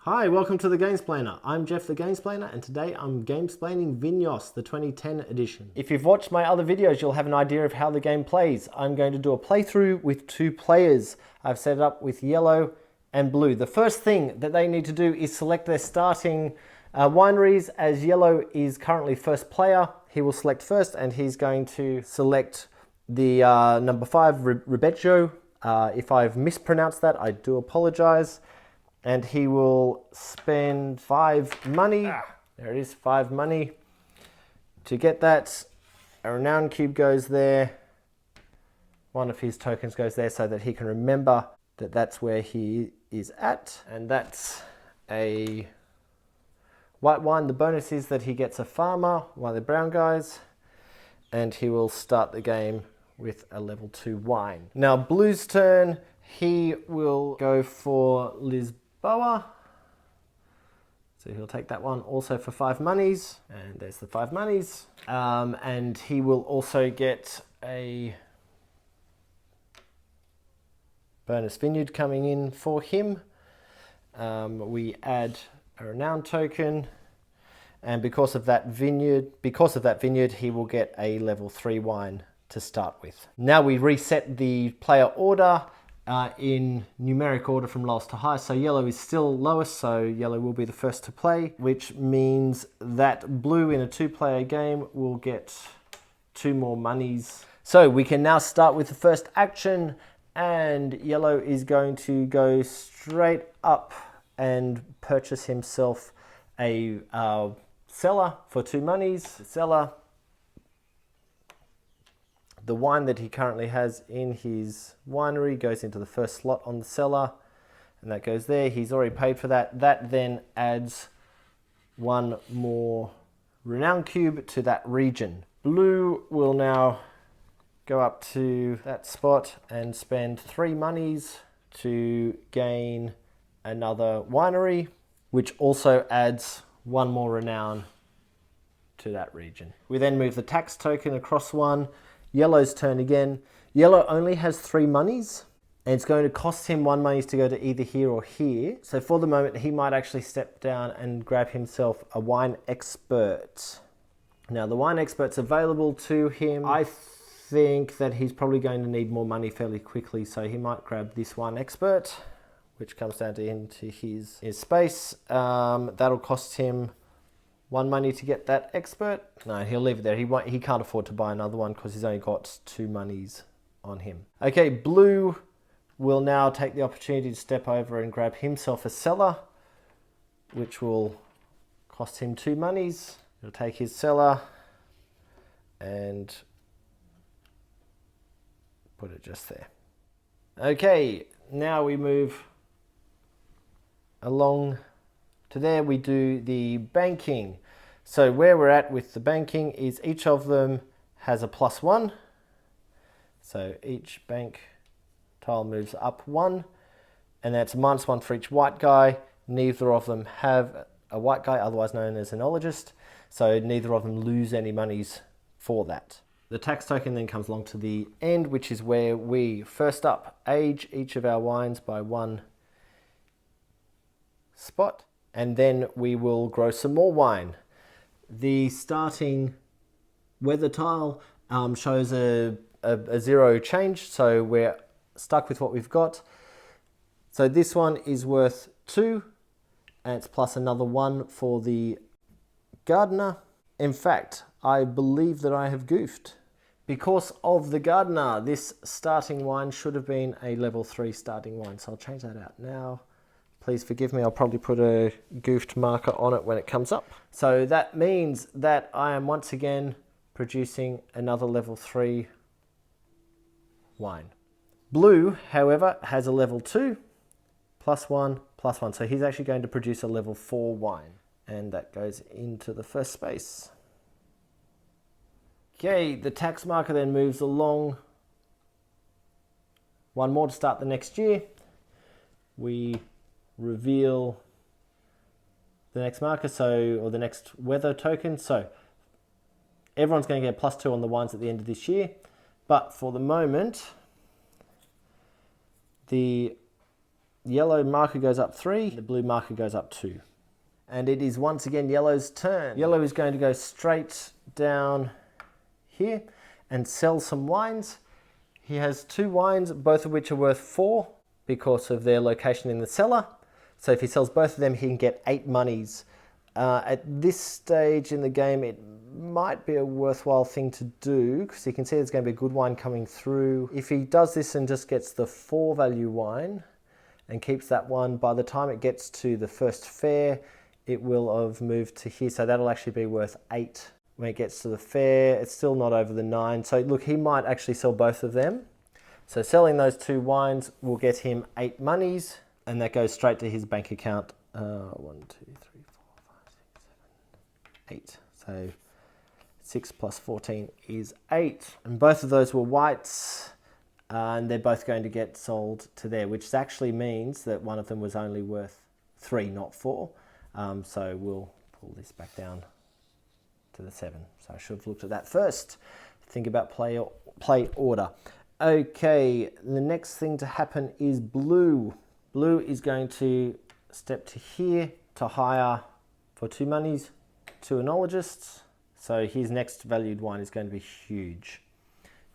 Hi, welcome to the Gamesplainer. I'm Jeff the Gamesplainer, and today I'm Gamesplaining Vinhos, the 2010 edition. If you've watched my other videos, you'll have an idea of how the game plays. I'm going to do a playthrough with two players. I've set it up with yellow and blue. The first thing that they need to do is select their starting wineries. As yellow is currently first player, he will select first, and he's going to select the number 5, Ribeggio. If I've mispronounced that, I do apologize. And he will spend 5 money. There it is, 5 money. To get that, a renown cube goes there. One of his tokens goes there so that he can remember that that's where he is at. And that's a white wine. The bonus is that he gets a farmer, one of the brown guys. And he will start the game with a level 2 wine. Now, blue's turn. He will go for Lisboa. So he'll take that one also for 5 monies. And there's the 5 monies. And he will also get a bonus vineyard coming in for him. We add a renown token. And because of that vineyard, he will get a level 3 wine to start with. Now we reset the player order in numeric order from lowest to highest. So yellow is still lowest, so yellow will be the first to play, which means that blue in a 2-player game will get 2 more monies. So we can now start with the first action, and yellow is going to go straight up and purchase himself a cellar for 2 monies. The cellar, the wine that he currently has in his winery goes into the first slot on the cellar, and that goes there. He's already paid for that. That then adds 1 more renown cube to that region. Blue will now go up to that spot and spend 3 monies to gain another winery, which also adds 1 more renown to that region. We then move the tax token across 1. Yellow's turn again. Yellow only has 3 monies, and it's going to cost him 1 money to go to either here or here. So for the moment, he might actually step down and grab himself a wine expert. Now the wine expert's available to him. I think that he's probably going to need more money fairly quickly, so he might grab this wine expert, which comes down to into his space. That'll cost him 1 money to get that expert. No, he'll leave it there. He can't afford to buy another one because he's only got 2 monies on him. Okay, blue will now take the opportunity to step over and grab himself a cellar, which will cost him 2 monies. He'll take his cellar and put it just there. Okay, now we move along to there. We do the banking. So where we're at with the banking is each of them has a +1. So each bank tile moves up 1, and that's -1 for each white guy. Neither of them have a white guy, otherwise known as an ologist, so neither of them lose any monies for that. The tax token then comes along to the end, which is where we first up age each of our wines by 1 spot, and then we will grow some more wine. The starting weather tile shows a 0 change, so we're stuck with what we've got. So this one is worth 2, and it's plus another 1 for the gardener. In fact, I believe that I have goofed. Because of the gardener, this starting wine should have been a level 3 starting wine, so I'll change that out now. Please forgive me, I'll probably put a goofed marker on it when it comes up. So that means that I am once again producing another level 3 wine. Blue, however, has a level 2, +1, +1. So he's actually going to produce a level 4 wine. And that goes into the first space. Okay, the tax marker then moves along 1 more to start the next year. We reveal the next marker, or the next weather token. So everyone's going to get +2 on the wines at the end of this year. But for the moment, the Yellow marker goes up 3, the blue marker goes up 2. And it is once again yellow's turn. Yellow is going to go straight down here and sell some wines. He has 2 wines, both of which are worth 4 because of their location in the cellar. So if he sells both of them, he can get 8 monies. At this stage in the game, it might be a worthwhile thing to do because you can see there's going to be a good wine coming through. If he does this and just gets the 4 value wine and keeps that one, by the time it gets to the first fair, it will have moved to here. So that'll actually be worth 8 when it gets to the fair. It's still not over the 9. So look, he might actually sell both of them. So selling those 2 wines will get him 8 monies, and that goes straight to his bank account. 1, 2, 3, 4, 5, 6, 7, 8. So 6 plus 14 is 8. And both of those were whites, and they're both going to get sold to there, which actually means that one of them was only worth 3, not 4. So we'll pull this back down to the 7. So I should have looked at that first. Think about play order. Okay, the next thing to happen is blue. Blue is going to step to here to hire for 2 monies, 2 enologists. So his next valued wine is going to be huge.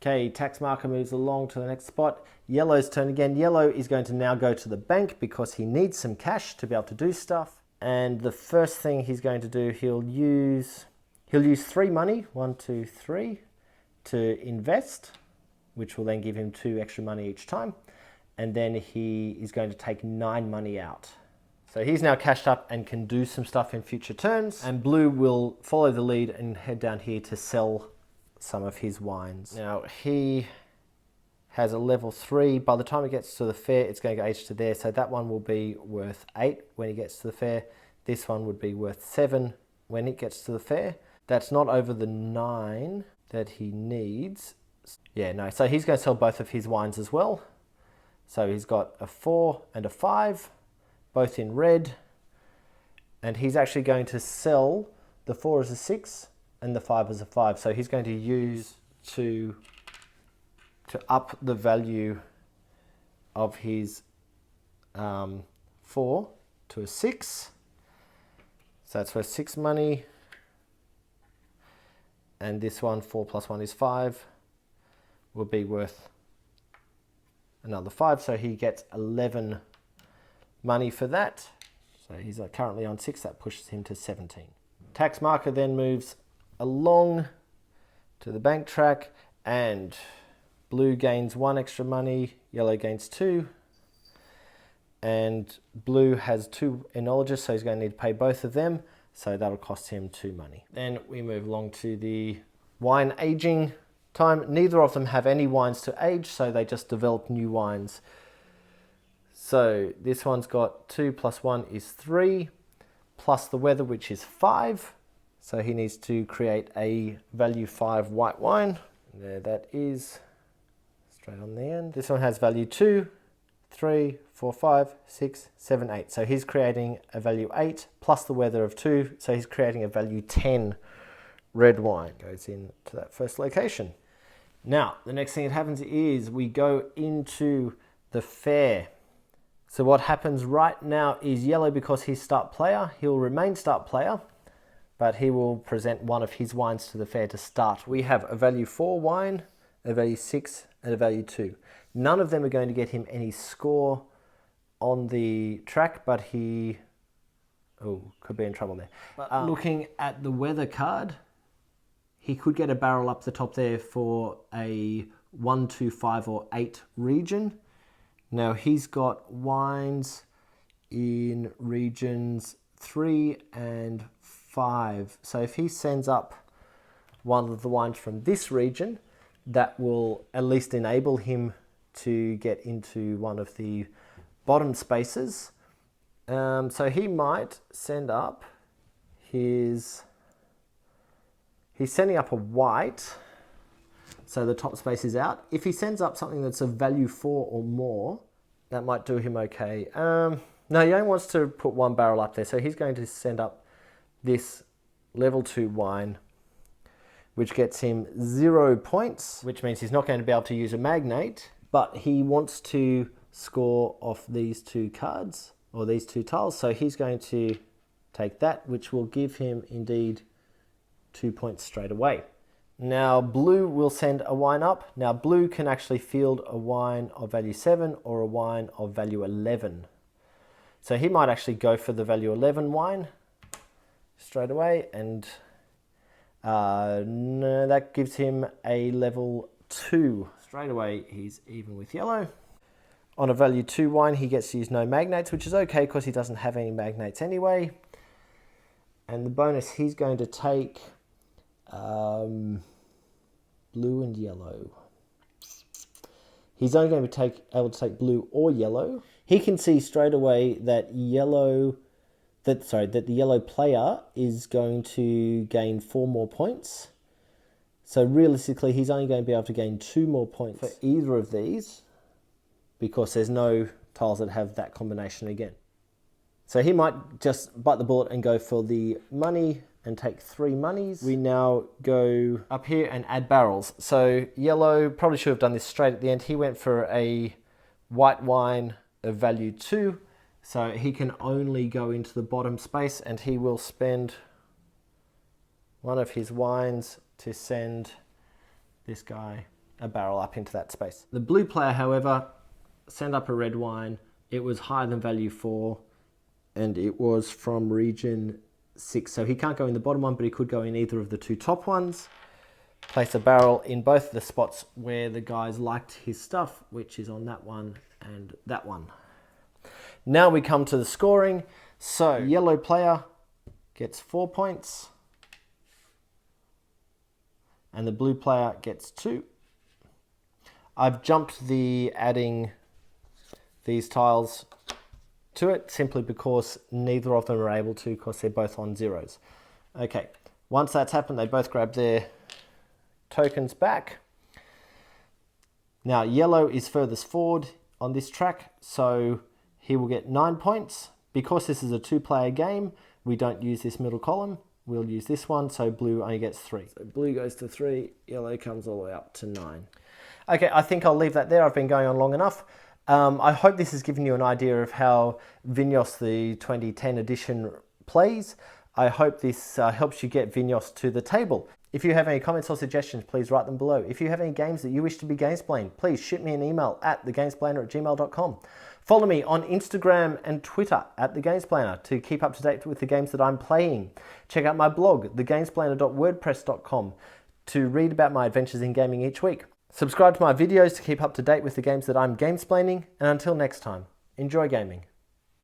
Okay, tax marker moves along to the next spot. Yellow's turn again. Yellow is going to now go to the bank because he needs some cash to be able to do stuff. And the first thing he's going to do, he'll use 3 money, 1, 2, 3, to invest, which will then give him 2 extra money each time. And then he is going to take 9 money out. So he's now cashed up and can do some stuff in future turns. And blue will follow the lead and head down here to sell some of his wines. Now he has a level 3. By the time he gets to the fair, it's going to go H to there. So that one will be worth 8 when he gets to the fair. This one would be worth 7 when it gets to the fair. That's not over the 9 that he needs. Yeah, no, so he's going to sell both of his wines as well. So he's got a 4 and a 5, both in red. And he's actually going to sell the 4 as a 6 and the 5 as a 5. So he's going to use to up the value of his 4 to a 6. So that's worth 6 money. And this one, 4 plus 1 is 5, will be worth another 5. So he gets 11 money for that. So he's currently on 6. That pushes him to 17. Tax marker then moves along to the bank track, and blue gains 1 extra money, yellow gains 2. And blue has 2 enologists, so he's going to need to pay both of them. So that'll cost him 2 money. Then we move along to the wine aging time. Neither of them have any wines to age, so they just develop new wines. So this one's got 2 plus 1 is 3, plus the weather, which is 5. So he needs to create a value 5 white wine. There that is, straight on the end. This one has value 2, 3, 4, 5, 6, 7, 8. So he's creating a value 8 plus the weather of 2. So he's creating a value 10 red wine. Goes into that first location. Now, the next thing that happens is we go into the fair. So what happens right now is yellow, because he's start player, he'll remain start player, but he will present one of his wines to the fair to start. We have a value 4 wine, a value 6, and a value 2. None of them are going to get him any score on the track, but he could be in trouble there. But looking at the weather card, he could get a barrel up the top there for a 1, 2, 5, or 8 region. Now he's got wines in regions 3 and 5. So if he sends up one of the wines from this region, that will at least enable him to get into one of the bottom spaces. So he might send up he's sending up a white, so the top space is out. If he sends up something that's a value 4 or more, that might do him okay. No, he only wants to put 1 barrel up there, so he's going to send up this level 2 wine, which gets him 0 points, which means he's not going to be able to use a magnate, but he wants to score of these two cards, or these two tiles. So he's going to take that, which will give him indeed 2 points straight away. Now blue will send a wine up. Now blue can actually field a wine of value 7 or a wine of value 11. So he might actually go for the value 11 wine straight away, and no, that gives him a level 2. Straight away he's even with yellow. On a value 2 wine he gets to use no magnates, which is okay because he doesn't have any magnates anyway. And the bonus, he's going to take blue and yellow. He's only going to be able to take blue or yellow. He can see straight away that the yellow player is going to gain 4 more points. So realistically, he's only going to be able to gain 2 more points for either of these, because there's no tiles that have that combination again. So he might just bite the bullet and go for the money and take 3 monies. We now go up here and add barrels. So yellow probably should have done this straight at the end. He went for a white wine of value 2. So he can only go into the bottom space, and he will spend one of his wines to send this guy a barrel up into that space. The blue player, however, sent up a red wine. It was higher than value 4, and it was from region 6. So he can't go in the bottom one, but he could go in either of the 2 top ones. Place a barrel in both the spots where the guys liked his stuff, which is on that one and that one. Now we come to the scoring. So yellow player gets 4 points, and the blue player gets 2. I've jumped the adding these tiles to it simply because neither of them are able to, because they're both on zeros. Okay, once that's happened, they both grab their tokens back. Now yellow is furthest forward on this track, so he will get 9 points. Because this is a 2-player game, we don't use this middle column. We'll use this one, so blue only gets 3. So blue goes to 3, yellow comes all the way up to 9. Okay, I think I'll leave that there. I've been going on long enough. I hope this has given you an idea of how Vinhos, the 2010 edition, plays. I hope this helps you get Vinhos to the table. If you have any comments or suggestions, please write them below. If you have any games that you wish to be Gamesplayed, please shoot me an email at thegamesplainer@gmail.com. Follow me on Instagram and Twitter at thegamesplainer to keep up to date with the games that I'm playing. Check out my blog, thegamesplainer.wordpress.com, to read about my adventures in gaming each week. Subscribe to my videos to keep up to date with the games that I'm gamesplaining, and until next time, enjoy gaming.